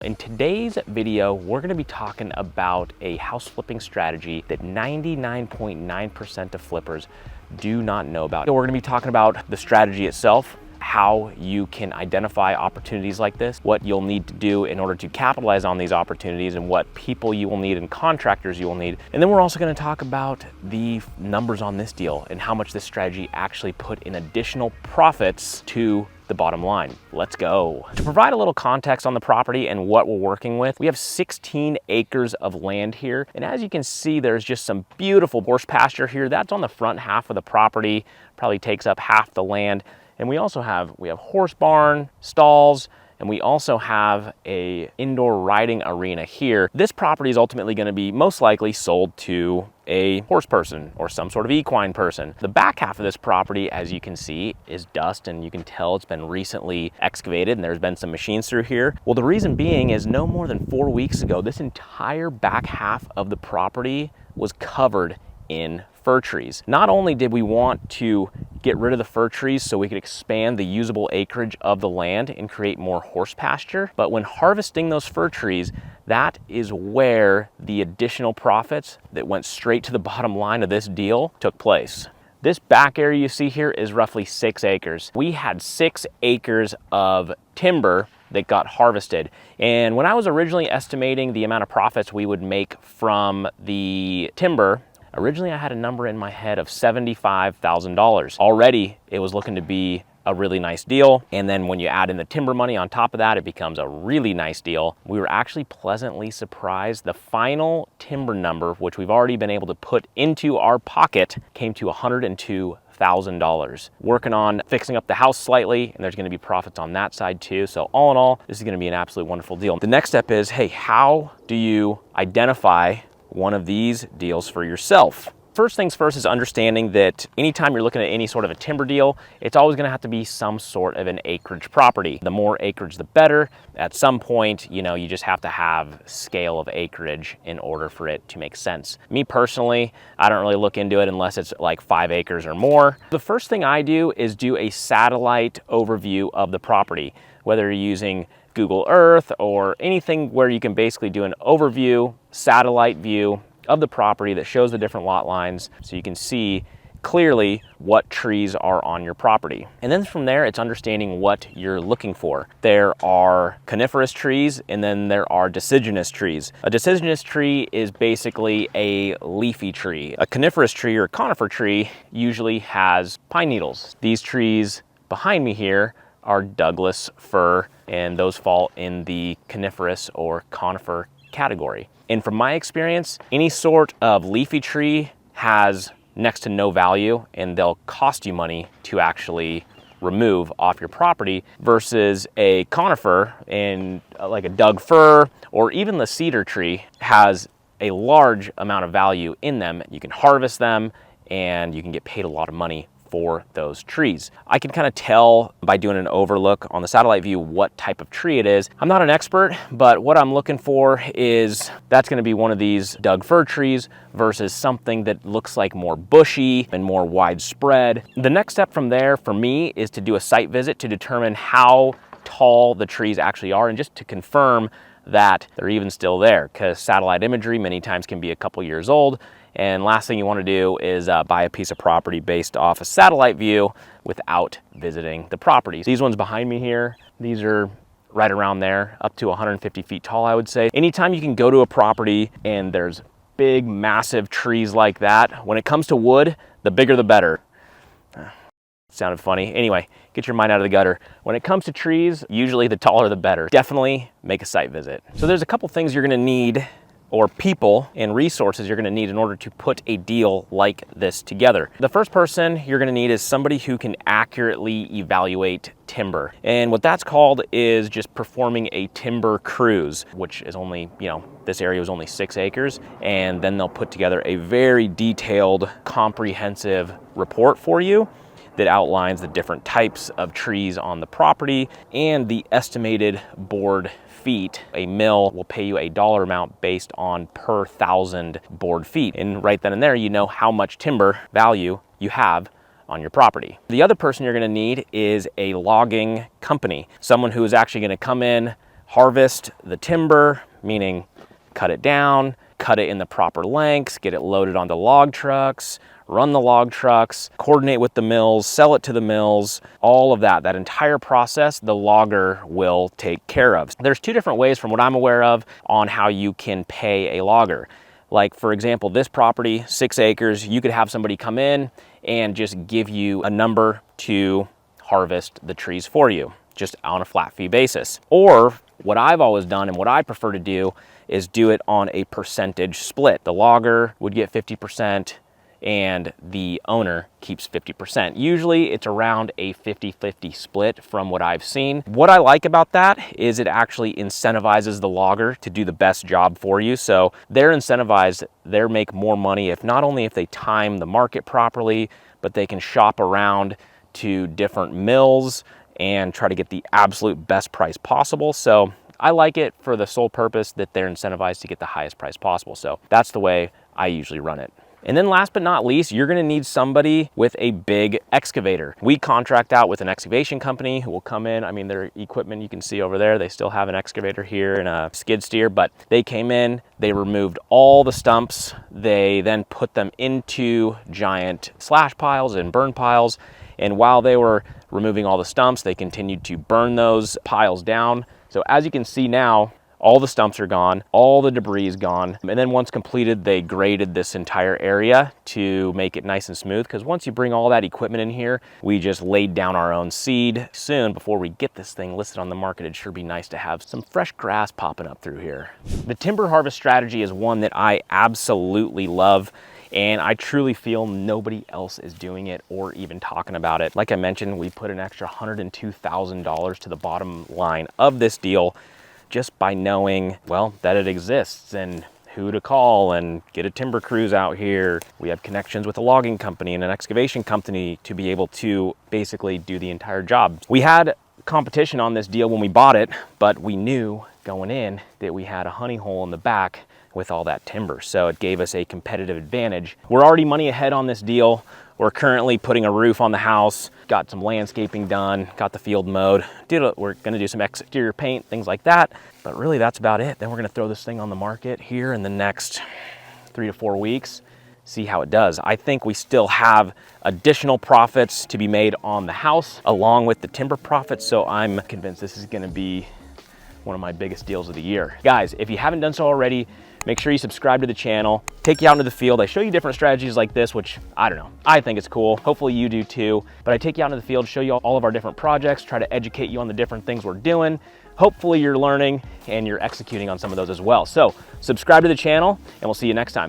In today's video, we're gonna be talking about a house flipping strategy that 99.9% of flippers do not know about. So we're gonna be talking about the strategy itself, how you can identify opportunities like this, what you'll need to do in order to capitalize on these opportunities, and what people you will need and contractors you will need. And then we're also gonna talk about the numbers on this deal and how much this strategy actually put in additional profits to the bottom line. Let's go. To provide a little context on the property and what we're working with, we have 16 acres of land here. And as you can see, there's just some beautiful horse pasture here. That's on the front half of the property, probably takes up half the land. And we also have, horse barn, stalls, and we also have a indoor riding arena here. This property is ultimately gonna be most likely sold to a horse person or some sort of equine person. The back half of this property, as you can see, is dust, and you can tell it's been recently excavated and there's been some machines through here. Well, the reason being is no more than 4 weeks ago, this entire back half of the property was covered in fir trees. Not only did we want to get rid of the fir trees so we could expand the usable acreage of the land and create more horse pasture, but when harvesting those fir trees, that is where the additional profits that went straight to the bottom line of this deal took place. This back area you see here is roughly 6 acres. We had 6 acres of timber that got harvested. And when I was originally estimating the amount of profits we would make from the timber, originally I had a number in my head of $75,000. Already it was looking to be a really nice deal. And then when you add in the timber money on top of that, it becomes a really nice deal. We were actually pleasantly surprised. The final timber number, which we've already been able to put into our pocket, came to $102,000. Working on fixing up the house slightly, and there's gonna be profits on that side too. So all in all, this is gonna be an absolute wonderful deal. The next step is, hey, how do you identify one of these deals for yourself? First things first is understanding that anytime you're looking at any sort of a timber deal, it's always gonna have to be some sort of an acreage property. The more acreage, the better. At some point, you just have to have scale of acreage in order for it to make sense. Me personally, I don't really look into it unless it's like 5 acres or more. The first thing I do is do a satellite overview of the property, whether you're using Google Earth or anything where you can basically do an overview, satellite view of the property that shows the different lot lines so you can see clearly what trees are on your property. And then from there, it's understanding what you're looking for. There are coniferous trees and then there are deciduous trees. A deciduous tree is basically a leafy tree. A coniferous tree or conifer tree usually has pine needles. These trees behind me here are Douglas fir, and those fall in the coniferous or conifer category. And from my experience, any sort of leafy tree has next to no value, and they'll cost you money to actually remove off your property, versus a conifer and like a Doug fir or even the cedar tree has a large amount of value in them. You can harvest them and you can get paid a lot of money for those trees. I can kind of tell by doing an overlook on the satellite view what type of tree it is. I'm not an expert, but what I'm looking for is that's going to be one of these Doug fir trees versus something that looks like more bushy and more widespread. The next step from there for me is to do a site visit to determine how tall the trees actually are and just to confirm that they're even still there, because satellite imagery many times can be a couple years old. And last thing you want to do is buy a piece of property based off a satellite view without visiting the properties. These ones behind me here, these are right around there, up to 150 feet tall, I would say. Anytime you can go to a property and there's big, massive trees like that, when it comes to wood, the bigger the better. Sounded funny. Anyway, get your mind out of the gutter. When it comes to trees, usually the taller the better. Definitely make a site visit. So there's a couple things you're gonna need, or people and resources you're gonna need in order to put a deal like this together. The first person you're gonna need is somebody who can accurately evaluate timber. And what that's called is just performing a timber cruise, which is only, this area was only 6 acres. And then they'll put together a very detailed, comprehensive report for you that outlines the different types of trees on the property and the estimated board feet. A mill will pay you a dollar amount based on per 1,000 board feet. And right then and there, you know how much timber value you have on your property. The other person you're gonna need is a logging company, someone who is actually gonna come in, harvest the timber, meaning cut it down, cut it in the proper lengths, get it loaded onto log trucks, run the log trucks, coordinate with the mills, sell it to the mills, all of that. That entire process, the logger will take care of. There's two different ways from what I'm aware of on how you can pay a logger. Like for example, this property, 6 acres, you could have somebody come in and just give you a number to harvest the trees for you, just on a flat fee basis. Or what I've always done and what I prefer to do is do it on a percentage split. The logger would get 50% and the owner keeps 50%. Usually it's around a 50-50 split from what I've seen. What I like about that is it actually incentivizes the logger to do the best job for you. So they're incentivized, they make more money if not only if they time the market properly, but they can shop around to different mills and try to get the absolute best price possible. So I like it for the sole purpose that they're incentivized to get the highest price possible. So that's the way I usually run it. And then last but not least, you're gonna need somebody with a big excavator. We contract out with an excavation company who will come in. I mean, their equipment you can see over there, they still have an excavator here and a skid steer, but they came in, they removed all the stumps. They then put them into giant slash piles and burn piles. And while they were removing all the stumps, they continued to burn those piles down. So as you can see now, all the stumps are gone, all the debris is gone. And then once completed, they graded this entire area to make it nice and smooth. Because once you bring all that equipment in here, we just laid down our own seed. Soon, before we get this thing listed on the market, it'd sure be nice to have some fresh grass popping up through here. The timber harvest strategy is one that I absolutely love. And I truly feel nobody else is doing it or even talking about it. Like I mentioned, we put an extra $102,000 to the bottom line of this deal just by knowing, well, that it exists and who to call and get a timber crews out here. We have connections with a logging company and an excavation company to be able to basically do the entire job. We had competition on this deal when we bought it, but we knew going in that we had a honey hole in the back with all that timber. So it gave us a competitive advantage. We're already money ahead on this deal. We're currently putting a roof on the house, got some landscaping done, got the field mowed. We're gonna do some exterior paint, things like that. But really that's about it. Then we're gonna throw this thing on the market here in the next 3 to 4 weeks, see how it does. I think we still have additional profits to be made on the house along with the timber profits. So I'm convinced this is gonna be one of my biggest deals of the year. Guys, if you haven't done so already, make sure you subscribe to the channel, take you out into the field. I show you different strategies like this, which I don't know, I think it's cool. Hopefully you do too. But I take you out into the field, show you all of our different projects, try to educate you on the different things we're doing. Hopefully you're learning and you're executing on some of those as well. So subscribe to the channel and we'll see you next time.